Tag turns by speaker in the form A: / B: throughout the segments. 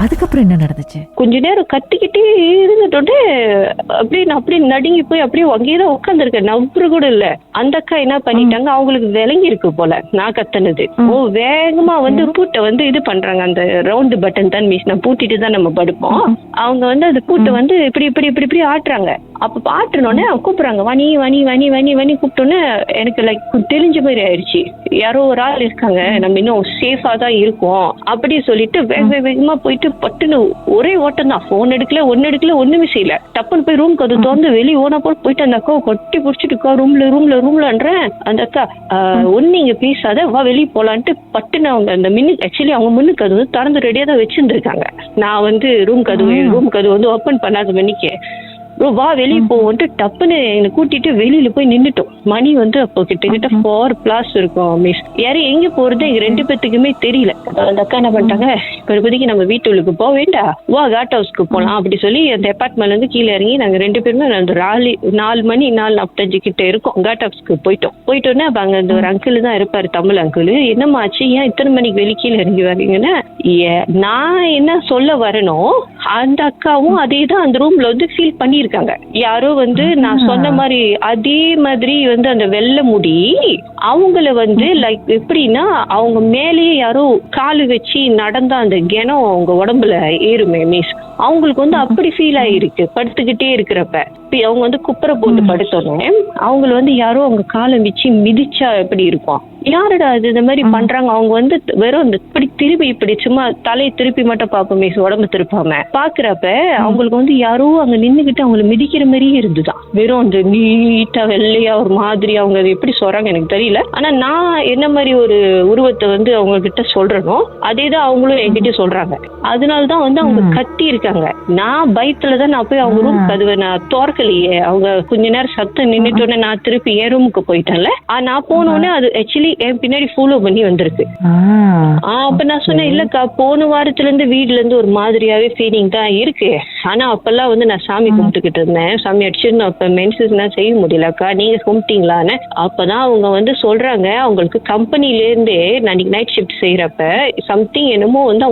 A: அதுக்கப்புறம் என்ன நடந்துச்சு?
B: கொஞ்ச நேரம் கத்திக்கிட்டே இருந்துட்டோன்னே அப்படியே நடுங்கி போய் அப்படியே அங்கேயேதான் உட்காந்துருக்கேன், நம்புற கூட இல்ல. அந்த அக்கா என்ன பண்ணிட்டாங்க, அவங்களுக்கு விளங்கி இருக்கு போல நான் கத்துனது. வேகமா வந்து பூட்டை வந்து இது பண்றாங்க. அந்த ரவுண்டு பட்டன் தான் மிஸ், நான் பூட்டிட்டு தான் நம்ம படுப்போம். அவங்க வந்து அந்த பூட்டை வந்து இப்படி இப்படி இப்படி இப்படி ஆட்டுறாங்க. அப்ப ஆட்டுனோடனே கூப்பிடுறாங்க, வனி வனி வனி வனி வனி கூப்பிட்டோன்னே எனக்கு லைக் தெரிஞ்ச மாதிரி ஆயிடுச்சு, யாரோ ஒரு ஆள் இருக்காங்க, நம்ம இன்னும் சேஃபா தான் இருக்கோம் அப்படி சொல்லிட்டு வேகமா போயிட்டு பட்டுன்னு ஒரே ஓட்டம் தான். போன் எடுக்கல, ஒண்ணுமே செய்யல. டப்புன்னு போய் ரூம் கது திறந்து வெளியே ஓனா போயிட்டு அந்த அக்காவை கொட்டி பிடிச்சிட்டு ரூம்லன்றேன். அந்த அக்கா ஒண்ணு இங்க பேசாத, வா வெளியே போலான்ட்டு பட்டுன்னு அவங்க அந்த ஆக்சுவலி அவங்க முன்னுக்கு அது வந்து திறந்து ரெடியா தான் வச்சிருந்துருக்காங்க. நான் வந்து ரூம் கதவு வந்து ஓப்பன் பண்ணாத மணிக்கு வா வெளியே போவோன்ட்டு டப்புன்னு என்னை கூட்டிட்டு வெளியில போய் நின்னுட்டோம். மணி வந்து அப்போ கிட்ட 4+ இருக்கும் மிஸ். யாரும் எங்க போறது எங்க 2 பேத்துக்குமே தெரியல. அந்த அக்கா என்ன பண்ணிட்டாங்க, இப்போதைக்கு நம்ம வீட்டுக்கு போக வேண்டாம், வா காட் ஹவுஸ்க்கு போலாம் அப்படி சொல்லி அந்த அபார்ட்மெண்ட்ல இருந்து கீழே இறங்கி நாங்க 2 பேருமே அந்த 4 மணி 4:45 கிட்ட இருக்கோம். காட் ஹவுஸ்க்கு போயிட்டோன்னே அப்ப அங்க அந்த ஒரு அங்கிள் தான் இருப்பாரு, தமிழ் அங்கிள். என்னம்மா ஆச்சு, ஏன் இத்தனை மணிக்கு வெளியே கீழே இறங்கி வரீங்கன்னா, நான் என்ன சொல்ல வரணும், அந்த அக்காவும் அதே தான் அந்த ரூம்ல வந்து ஃபீல் பண்ணிருக்காங்க. யாரோ வந்து நான் சொன்ன மாதிரி அதே மாதிரி வந்து அந்த வெள்ளை முடி அவங்கள வந்து லைக் எப்படின்னா அவங்க மேலேயே யாரோ காலு வச்சு நடந்தா அந்த கிணம் அவங்க உடம்புல ஏறுமே மிஸ், அவங்களுக்கு வந்து அப்படி ஃபீல் ஆயிருக்கு படுத்துக்கிட்டே இருக்கிறப்ப. அவங்க வந்து குப்புற போட்டு படுத்தோன்னே அவங்கள வந்து யாரோ அவங்க காலை வச்சு மிதிச்சா எப்படி இருக்கும், யாரடா இது இந்த மாதிரி பண்றாங்க. அவங்க வந்து வெறும் இந்த இப்படி திருப்பி இப்படி சும்மா தலையை திருப்பி மட்டும் பார்ப்போம் மிஸ், உடம்பு திருப்பாம பாக்குறப்ப அவங்களுக்கு வந்து யாரோ அங்க நின்னுகிட்டு அவங்களை மிதிக்கிற மாதிரியே இருந்துதான். வெறும் அந்த நீட்டா வெள்ளையா ஒரு மாதிரி அவங்க அது எப்படி சொல்றாங்க எனக்கு தெரியல. ஆனா நான் என்ன மாதிரி ஒரு உருவத்தை வந்து அவங்க கிட்ட சொல்றனோ அதேதான் அவங்களும் என்கிட்ட சொல்றாங்க. அதனாலதான் வந்து அவங்க கத்தி இருக்காங்க. நான் பயத்துலதான் நான் போய் அவங்க ரூம் கதவை நான் திறக்கலையே. அவங்க கொஞ்ச நேரம் சத்தம் நின்னுட்டோன்னே நான் திருப்பி என் ரூமுக்கு போயிட்டேன்ல. நான் போனோடனே அது ஆக்சுவலி என் பின்னாடி ஃபாலோ பண்ணி வந்திருக்கு. அப்ப நான் சொன்னேன், இல்லக்கா போன வாரத்துல இருந்து வீட்ல இருந்து ஒரு மாதிரியாவே ஃபீலிங் தான் இருக்கு. ஆனா அப்பெல்லாம் வந்து நான் சாமி கும்பிட்டுக்கிட்டு இருந்தேன், சாமி அடிச்சிருந்தேன். அப்ப மென்சஸ்லாம் செய்ய முடியலக்கா, நீங்க கும்பிட்டீங்களான்னு. அப்பதான் அவங்க வந்து சொல்றாங்க, அவங்களுக்கு கம்பெனில இருந்தே நான் நைட் ஷிஃப்ட் செய்யறப்ப சம்திங் என்னமோ வந்து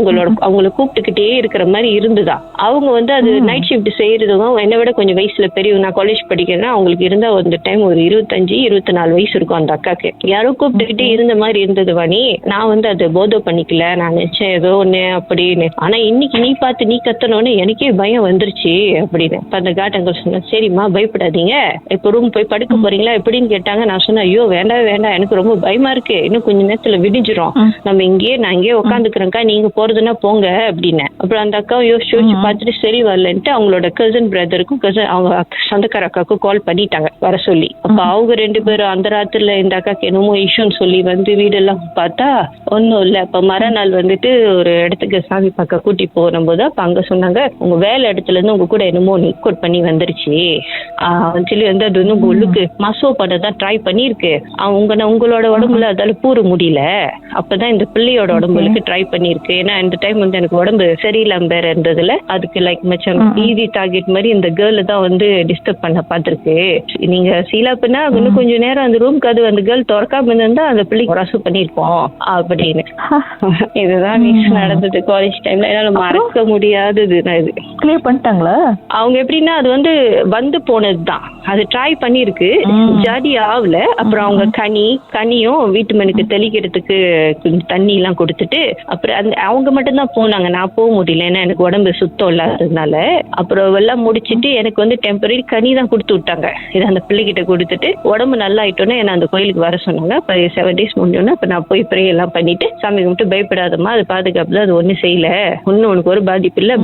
B: அவங்கள கூப்பிட்டுக்கிட்டே இருக்கிற மாதிரி இருந்துதான். அவங்க வந்து அது நைட் ஷிஃப்ட் செய்யறதும் என்னை விட கொஞ்சம் வயசுல பெரியவங்க. நான் காலேஜ் படிக்கிறேன்னா அவங்களுக்கு இருந்தா அந்த டைம் ஒரு 25-24 வயசு இருக்கும். அந்த அக்காக்கு யாரோ கூப்பிட்டுக்கிட்டே இருந்த மாதிரி இருந்தது வாணி. நான் வந்து அதை போதோ பண்ணிக்கல, நான் நினைச்சேன் ஏதோ ஒண்ணு அப்படின்னு. ஆனா இன்னைக்கு நீ பார்த்து நீ கத்தனோன்னு எனக்கே பயம் வந்துருச்சு அப்படின்னு. அந்த காட்டங்கள் சொன்ன, சரிம்மா பயப்படாதீங்க, இப்ப ரூம் போய் படுக்க போறீங்களா எப்படின்னு கேட்டாங்க. நான் சொன்னேன், ஐயோ வேண்டாம் எனக்கு ரொம்ப பயமா இருக்கு, இன்னும் கொஞ்ச நேரத்துல விடிஞ்சிரும், நம்ம நான் இங்கே உட்காந்துக்கிறேன்க்கா, நீங்க போறதுன்னா போங்க அப்படின்னு. அப்புறம் அந்த அக்காவை யோசிச்சு பார்த்துட்டு சரி வரலன்ட்டு அவங்களோட கசின் பிரதருக்கும் அவங்க சொந்தக்கார அக்காவுக்கும் கால் பண்ணிட்டாங்க வர சொல்லி. அப்ப அவங்க 2 பேரும் அந்த ராத்திரில இந்த அக்காக்கு என்னமோ இஷ்யூன்னு சொல்லி வந்து வீடெல்லாம் பார்த்தா ஒன்னும் இல்ல. அப்ப மறுநாள் வந்துட்டு ஒரு இடத்துக்கு சாமி பார்க்க கூட்டி போகும்போது அப்ப அங்க சொன்னாங்க, உங்க வேலை இடத்துல இருந்து உங்க கூட என்னமோ நிக்கோட் பண்ணி வந்துருச்சு சொல்லி வந்து அது வந்து உள்ளுக்கு மசோ பண்ணதான் ட்ரை பண்ணிருக்கு. உங்களோட உடம்புல அதால பூர முடியல, அப்பதான் இந்த பிள்ளையோட உடம்புக்கு ட்ரை பண்ணிருக்கு. ஏன்னா இந்த டைம் வந்து எனக்கு உடம்பு சரியில்லாம வேற இருந்ததுல அதுக்கு லைக் மச்சம் ஈஸி டார்கெட் மாதிரி இந்த கேர்ள் தான் வந்து டிஸ்டர்ப் பண்ண பார்த்திருக்கு. நீங்க சீலாப்புனா இன்னும் கொஞ்சம் நேரம் அந்த ரூம்க்கு அது அந்த கேர்ள் திறக்காம இருந்தா அந்த பிள்ளைக்கு ரசு பண்ணிருப்போம் அப்படின்னு. இதுதான் நடந்தது காலேஜ் டைம்ல. என்னால மறக்க முடியாதது. இது
A: கிளியர் பண்ணிட்டாங்களா?
B: அவங்க எப்படின்னா அது வந்து போனதுதான், அது ட்ரை பண்ணிருக்கு, ஜாடி ஆகல. அப்புறம் அவங்க கனியும் வீட்டு மனுக்கு தெளிக்கிறதுக்கு கொஞ்சம் தண்ணி எல்லாம் கொடுத்துட்டு அப்புறம் அவங்க மட்டும் தான் போனாங்க. நான் போக முடியல, ஏன்னா எனக்கு உடம்பு சுத்தம் இல்லாததுனால. அப்புறம் எல்லாம் முடிச்சுட்டு எனக்கு வந்து டெம்பரரி கனி தான் கொடுத்து விட்டாங்க. இதை அந்த பிள்ளைகிட்ட கொடுத்துட்டு உடம்பு நல்லா ஆயிட்டோன்னே என்ன அந்த கோயிலுக்கு வர சொன்னாங்க. இப்போ 7 days முடிஞ்சோன்னா இப்போ நான் போய் ப்ரே எல்லாம் பண்ணிட்டு சாமி கும்பிட்டு பயப்படாதம்மா, அது பாதுகாப்பு, அது ஒன்றும் செய்யல, ஒன்றும் உனக்கு ஒரு பாதிப்பு இல்லை,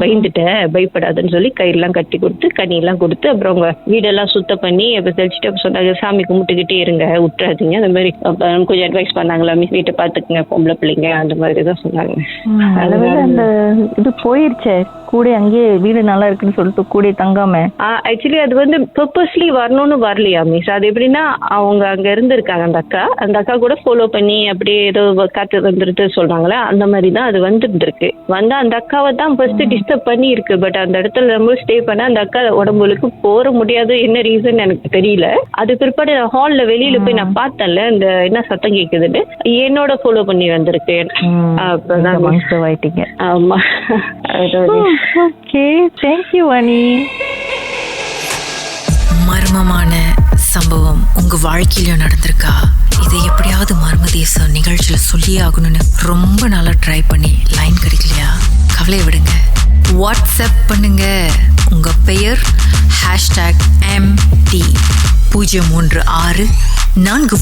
B: பயப்படாதுன்னு சொல்லி கயிறுலாம் கட்டி கொடுத்து கனியெல்லாம் கொடுத்து அப்புறம் அவங்க வீடெல்லாம் சுத்தம் பண்ணி அப்போ தெளிச்சுட்டு அப்போ சொன்னாங்க, சாமி கும்பிட்டுக்கிட்டே இருங்க, விட்டுறாதீங்க. அந்த மாதிரி கொஞ்சம் அட்வைஸ் பண்ணாங்களா, வீட்டை பார்த்துக்குங்க, பொம்பளை பிள்ளைங்க, அந்த மாதிரி தான் சொன்னாங்க.
A: அந்த இது போயிருச்சே கூட அங்கேயே வீடு நல்லா இருக்குன்னு சொல்லிட்டு கூட தங்காம?
B: ஆக்சுவலி அது வந்து பர்பஸ்லி வரணும்னு வரலையா மிஸ். அது எப்படின்னா அவங்க அங்க இருந்திருக்காங்க அந்த அக்கா கூட ஃபாலோ பண்ணி அப்படியே ஏதோ காத்து வந்துட்டு சொல்றாங்களே அந்த மாதிரி தான் அது வந்துருக்கு. வந்து அந்த அக்காவை தான் ஃபர்ஸ்ட் டிஸ்டர்ப் பண்ணி இருக்கு. பட் அந்த இடத்துல நம்ம ஸ்டே பண்ண அந்த அக்கா உடம்புக்கு போற முடியாது. என்ன ரீசன் எனக்கு தெரியல. அது பிற்பாடு ஹால்ல வெளியில போய் நான் பார்த்தேன்ல இந்த என்ன சத்தம் கேக்குதுன்னு என்னோட ஃபாலோ பண்ணி வந்திருக்கு. ஆமா.
A: Okay, thank you Vani.
C: மர்மமான சம்பவம் உங்க வாழ்க்கையிலும் நடந்திருக்கா? இதை எப்படியாவது மர்ம தேசம் நிகழ்ச்சியில சொல்லியே ஆகணும்னு ரொம்ப நாளா ட்ரை பண்ணி லைன் கிடைக்கலையா? கவலையை விடுங்க, வாட்ஸ்அப் பண்ணுங்க. உங்க பெயர் #MD 036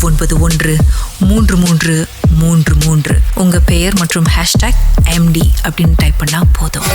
C: 491 3333. உங்க பெயர் மற்றும் #MD அப்படின்னு டைப் பண்ணா போதும்.